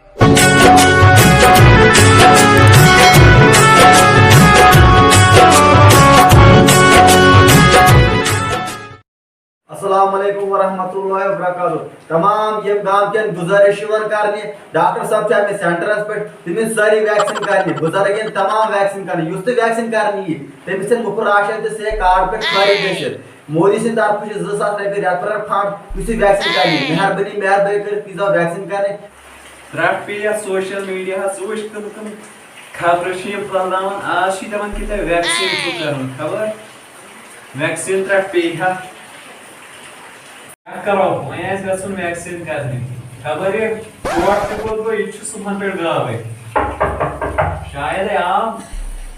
अस्सलाम वालेकुम वरहमतुल्लाहि वबरकातुहू। तमाम ये गांव के गुजारिश करने डॉक्टर साहब से हमें सेंटरस पे तमिस सारी वैक्सीन करनी बुजुर्गन तमाम वैक्सीन करनी युस वैक्सीन करनी तमिस मुफुर राशन तो से कार्ड पे खरीद गसित मोदी सिंह तरफ से 2000 रपये रेत पर फंड युस वैक्सीन करनी मेहरबानी कर पिज्जा वैक्सीन करने रट पे या सोशल मीडिया सोच कम खबर फैलावन आज दपान कि वैक्सीन कर खबर वैक्सीन रट पे करो वैक्सीन वैक्सीन करने खबर ये कोर्ट को तो ये सुबह पे गावे शायद आप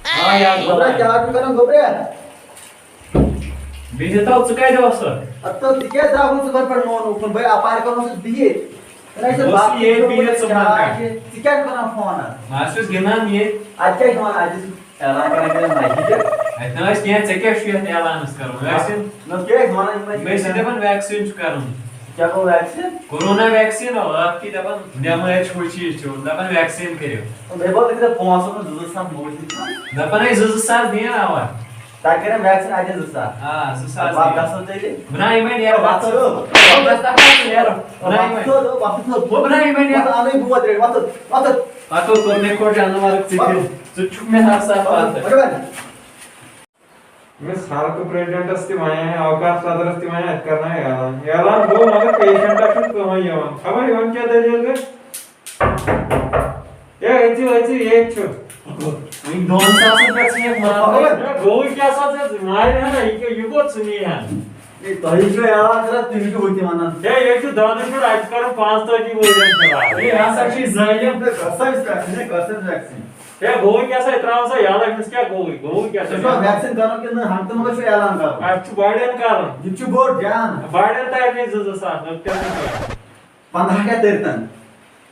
हां यार गोबरा क्या करन गोबरा बिजता चुकाय दो सर अत्तो तिके जागुन सुबर पर नोन ओपन भाई अपार करो से दिए बस ये बिजत सुबह तिके करना फोन मास्टर्स गिनान ये आज क्या फोन आज ऐलान करने माहिती इतना इस क्या चेक शुरू ऐलान करो वैक्सीन न के माना मैं सीधे बन वैक्सीन करूं क्या को वैक्सीन कोरोना वैक्सीन हो आपकी दबन नेमर छोड़ चीज छो दबन वैक्सीन करियो मैं बोल रहा था 500 में 200 मोड़ दबन है 200 दिया आवा ताकि वैक्सीन आज 200 हां 200 बात कर सकते हैं बनाई मैं यार बात करो बस तक यार बनाई मैं तो बात तो वो बनाई मैं यार आने बुआ दे बात तो करने को जानवर चिके चुप में हाथ साफ बात मैं साल को प्रेसिडेंट अस्ति माया है अवकाश सदर अस्ति माया है करना है यालान वो मगर पेशेंट अशुद्ध कहाँ यावन खबर यावन क्या दर्जन के ये ऐसी एक छो इन दोन साल से वैक्सीन मारा गोल क्या साथ है मारे है ना ये युगो सुनी है ये तही पे यार जरा टीवी को होती माना ये एक तो दादू को राजकारण 5 तो की बोल रहे हैं ये यहां से जाइए कसम वैक्सीन ये गोल कैसा इतना सा याद है किसका गोल कैसा तो वैक्सीन करो कि ना हम तुमको से ऐलान करो अच्छा बाइडेन कारण जिच्चू बोर्ड ध्यान बाइडेन टाइप में जज साथ लगते हैं 15 क्या तेरतन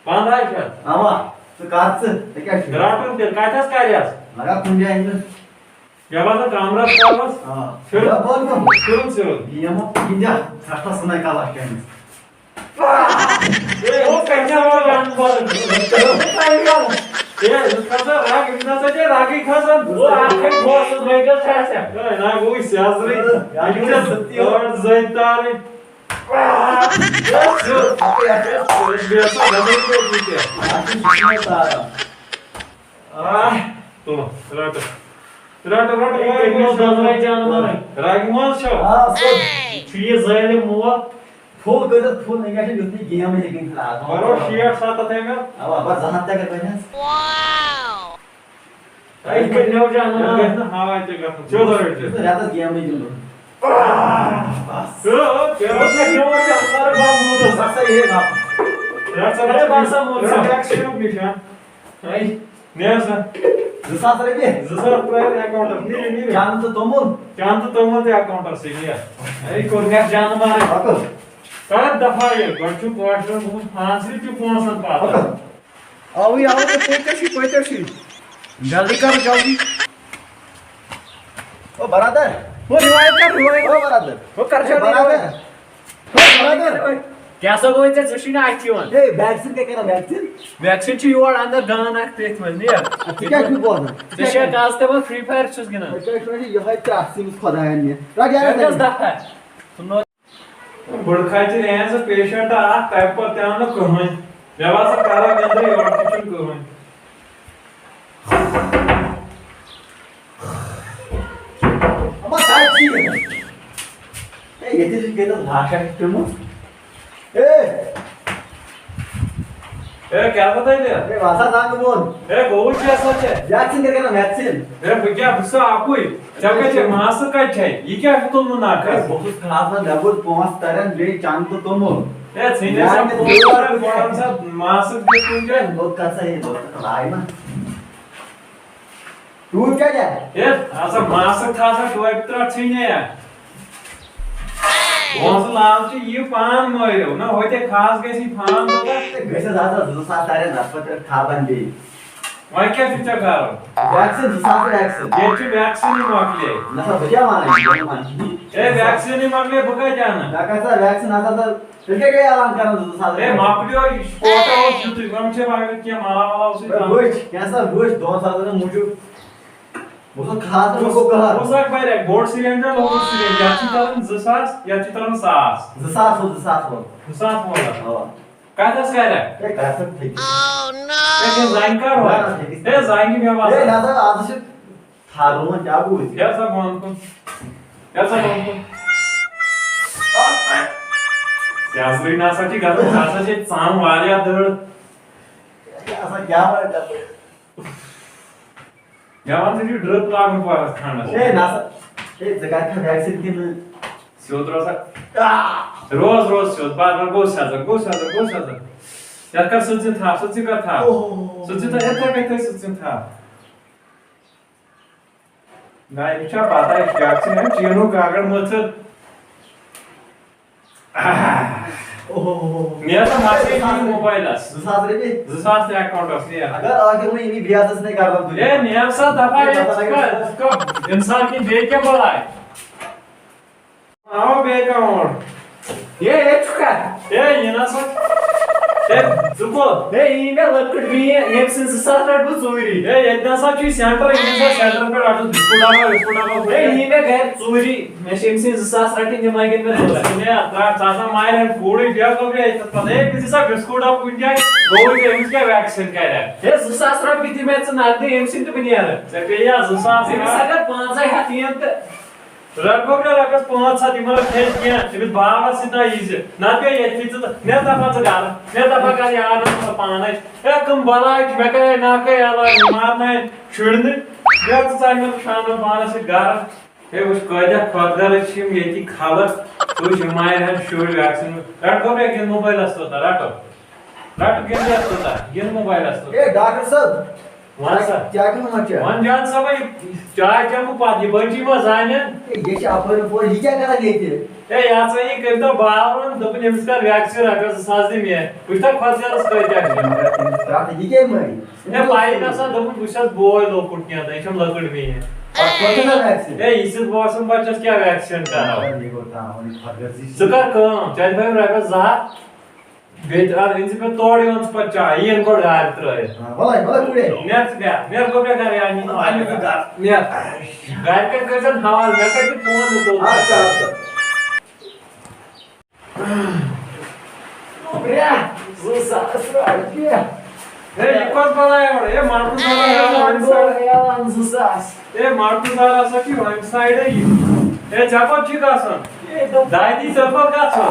15 क्या आवा तो काच ते क्या ग्राटन ते कायथास कार्यास लगा पुंजा इन या बात कामराज कावस हां फिर बोल कम सुन ये मो पुंजा खाटा सुनाई का लाके ए वो कैसा वो जान बोल ये कसं राग इंदाचे रागी खासन वो आखे बोस मेगल छासा ना वो शास्त्री यानी सत्य और जैतारे बेसा गमन को जीते तो राट वो दलराय जानवर रागमोल छो हां सो ये जैले मुआ फुल गजत फुल नहीं गाठी जुतनी गेम में लेकिन खा और शेयर साथ थे मैं अब बस जहां तक कर बने वाओ आई के नो जाना हां आते का चलो रे तो रात गेम में जुलो बस केवल के नो जाना बात मुझे सबसे ये ना रात सब भाषा मुझे एक्शन निशा आई नेसा दूसरा तरह के जसर प्लेयर अकाउंट नहीं जान तो तुम ते अकाउंटर से लिया आई को ने जान मारे अको कर दफा ये गछु क्वार्टर बहुत फांसी की 500 पाता आओ तो कोई जल्दी कर जल्दी ओ बरादर वो रिवाइव ओ बरादर वो कर बरादर क्या सो गोय ते जशिना आइवन ए वैक्सीन के करा वैक्सीन ची योर अंदर गान आखत में ने क्या क्यों बोल ते शे कास्ते में फ्री फायर छुस गिना ये है चासी खुदायन ये राजा दस दफा सुनो बुड़खाची रेंस पेशेंट आ टाइप पर त्यान कहय व्यवस्था करा गंदरी और किचन कहय अम्मा काय छी ए ये तो के तो भाषा तुम ए क्या बताई दे ए भाषा सांग बोल बहुत क्या सोच है वैक्सीन के करा वैक्सीन क्या गुस्सा आपको जब के मास का छै ये क्या तुम ना कर बहुत खराब ना लेवल 5 तरन ले चांद तो तुम सीने से पूरा बॉटम से मास के तुम के बहुत कैसा है बहुत लाइ ना तू क्या जाए ऐसा मास था सा तो इतना छीने है कौन सा लाल से ये पान मरो ना होते खास कैसी फान होगा कैसे ज्यादा 2-7 तारे नफत खा बंदी वहाँ क्या चीज़ करो? वैक्सीन जिसास वैक्सीन ये चीज़ वैक्सीन ही मांगले। ना सब बढ़िया माने ए वैक्सीन ही मांगले बुका जाना। ना कैसा वैक्सीन आता था फिर क्या ऐलान करना जिसास ए मापलियो फोटो उस यूट्यूब हम से बाहर किया माला उसे गोश कैसा गोश 2000 ने मुझे वो तो खास में को कहा वो सब बाहर है गोल्ड सिलेंडर लोग सिलेंडर या चित्रन जसास या चित्रन सास जिसास हो जसास वाला हां काय दस काय रे ये कैसा ठीक ए के जाइन कर हो ए जाइन की व्यवस्था ए ना तो आज से थारो क्या बुझ या सब मान को त्यासरी नासाठी घालून घासाचे चांग वाल्या धड ऐसा क्या बड़ा यावांची ड्रप लागून पारस खाणं ए ना ए जगात का वैक्सीन की शोध रोज रोज शोध बार गोशाचं यात का सच्ची था सच्ची का था सच्ची तर येतं काय ते सच्ची था नाही विचार पाहता है वैक्सीन है चीनो कागड मचत मेरा तो मासे की मोबाइल अस जिसास रे भी जसास अकाउंट असली अगर आगे में इन्हीं ब्याज नहीं कर रहा तुझे ए नियम सा दफा है इसको इंसान की देख के बोला है आओ बेकाउंट ये चुका ये ना सो ए जुको ए ईमेल लकड़ भी है एक से साथ रट चोरी ए इतना सा चीज सेंटर पे आटो डिस्पुटावा ए ईमेल गए चोरी मैं से साथ रट इन माइगे में ने चाचा मायर है कोड़ी दिया को भी पता है किसी सा बिस्कुट आप कुछ जाए दो के इसका वैक्सीन का है ए साथ रट भी में से ना दे एमसी तो बनिया है से या साथ से अगर 5 हाथियंत रगोबला रगस 5-7 मला फेस किया तिबी बाबा सीधा इज ना पे येतीच ने दफाच गाल ने दफा का यार ना पाना ए कम बलाय मे का ना का याला मारना छुड़ने याच चांगल शान पाना से गार हे उस कजा खदर छिम येती खालक तो जमायर है शोर वैक्सीन रगोबला के मोबाइल असतो राटो गेम असतो गेम मोबाइल असतो ए डॉक्टर साहब वहां सा क्या क्यों मत वन जान सब चाय चमू पाती बंजी में जाने ये क्या अपन बोल ही क्या करा लेके ए याचा ही करता बावन दपन एमस्का वैक्सीन अगर साजदी में पुष्टा खर्चास करता स्ट्रैटेजी के मई ने पाई ना सा दपन पुष्टास बोय लो कुटनिया था इशम लकड़ में है और कौन सा वैक्सीन ए इस बॉसम बच्चस क्या वैक्सीन का ये होता है खबर जी सुकर कम चाय भाई रगा जा बेटर इन पे तोड़ी ons पच्चा ये इनको डाल रहे बोला पूरे नेक्स्ट क्या मेरे को क्या करे यानी आने का नेक्स्ट गाय के कैसन हवाल में के फोन तो अच्छा प्रिया सुसा अस्राजिया ए इकोस बनाया और ये मार्टू साला सुसास ए मार्टू साला सकी वन साइड है ए जापा चिकासन दादी चप्पल का छो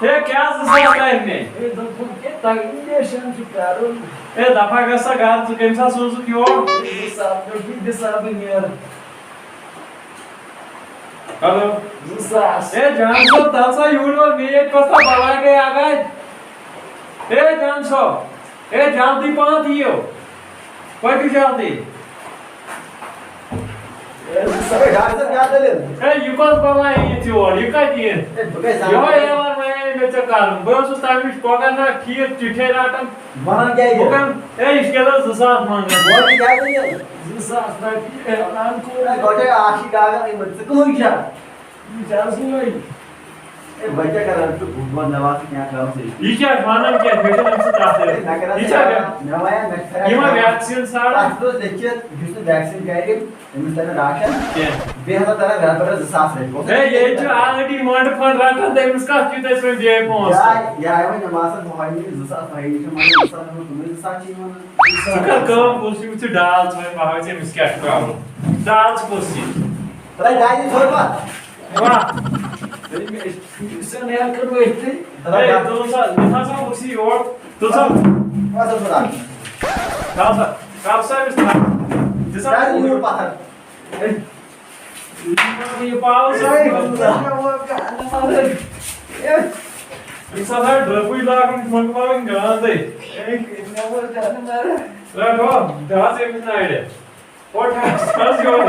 ए क्या सुसास टाइम में ए दफा के तागिनेशन चुकारो ए दफा कसा गाल चुकेमसा सोसु क्यों सुसास जो भी दिसाब नियर हेलो सुसास ए जानसो तासा यूनिवर में एक कसा बला के आ गए ए जानसो ए जल्दी पांच दियो कोई जल्दी सबे डॉक्टर क्या दे ए युकस बाबा ये जोर युका दिए यो यार मैं ने चकार बस टाइम स्टॉक ना खीर चिठे राटन बना क्या है बुकन ए इसके लिए जुसास मांगे वो क्या दे जुसास ना की नाम को गोटे आशी डागा नहीं मत को क्या जासु नहीं ए बच्चा कर तो भगवान नवाज क्या काम से ये क्या मानव क्या फैशन हमसे चाहते हैं ये क्या नवाया नखरा ये वैक्सीन सारा तो देखिए जिसने वैक्सीन करेंगे इनमें तरह राशन क्या बेहद तरह घर पर सांस ले ए ये जो ऑलरेडी डिमांड फंड रखा था इसका कितना इसमें दे पहुंच या है वो नमाज मोहानी जुसा फाइल से माने जुसा तुम्हें जुसा चाहिए सकर कम कुछ कुछ डाल में बाहर से मिसकैट करो डाल कुछ तरा गाय छोड़ पा वाह sen her kırmızı etti. Hey, tuza, nefasa usi or, tuza. Masa छोड़ा Kalsa mistra. Disa काय न्यू पाथर ये pausa. Disa her drapui लागून मग पावन गांदे. Right on. Das ist eine Idee. What has your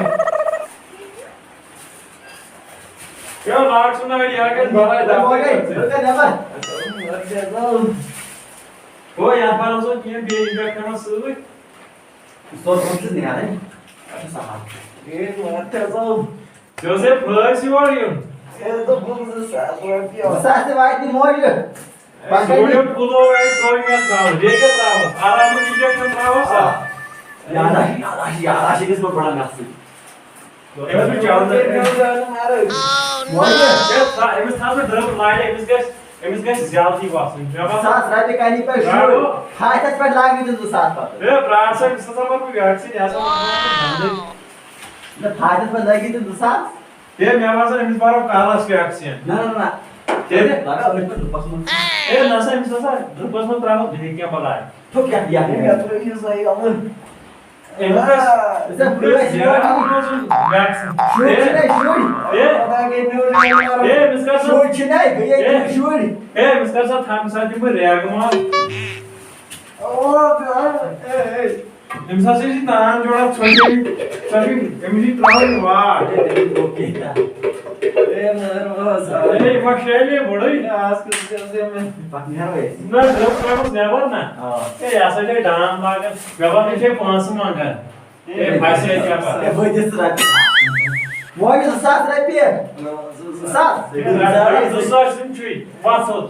क्या लाट सुना है यार के बड़ा दावा है रुका number O yan paramızın yine bir injektanı sığdık. Sorumsuz ne yani? Joseph Percy varıyorum. Você vai de molho. Soruyorum kulu ve koymak lazım. Diyecek lazım. Aramı injektan lazımsa. Yavaş kız mı bırakmasın? Evet bir canlı. Molho. Emiz tabi durum layla emiz geç ziyareti basın. Saat रात का नहीं पर शुरू हाथ तक पर लाग दे दो साथ पर Ve Fransa bir sata bir vaksin yazan. ना हाथ पर लगी दे दो साथ Dem yaparsan emiz var o kalas vaksin. ना ना ना Dedi. लगा और पर बस मन Nasıl emiz sata? Rupasma travma diye balay. तो क्या किया Emiz Você provou esse vaksin. Chute नहीं chute Emiz kaçın. chute नहीं भैया chute Emiz kaçın tam sadece bu reagma. Emiz kaçın için daha jola çoğun emiz travma var. Okay Ey başlayalım burayı. Bak ne var ya Ne yapıyoruz ne var ne? हाँ Ya sadece dağın bakın. Gaba bir şey puansın mangar. Passe yapar. eu vou distrair Molho do saat rapia saat Dostlaştım çuy. Vasıl.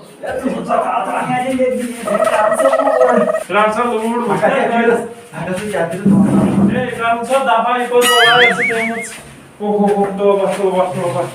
Transfer doğru. Ne, transfer daha iyi koz olarak yaptığımız. Oh, oh, oh, doğru, doğru, doğru.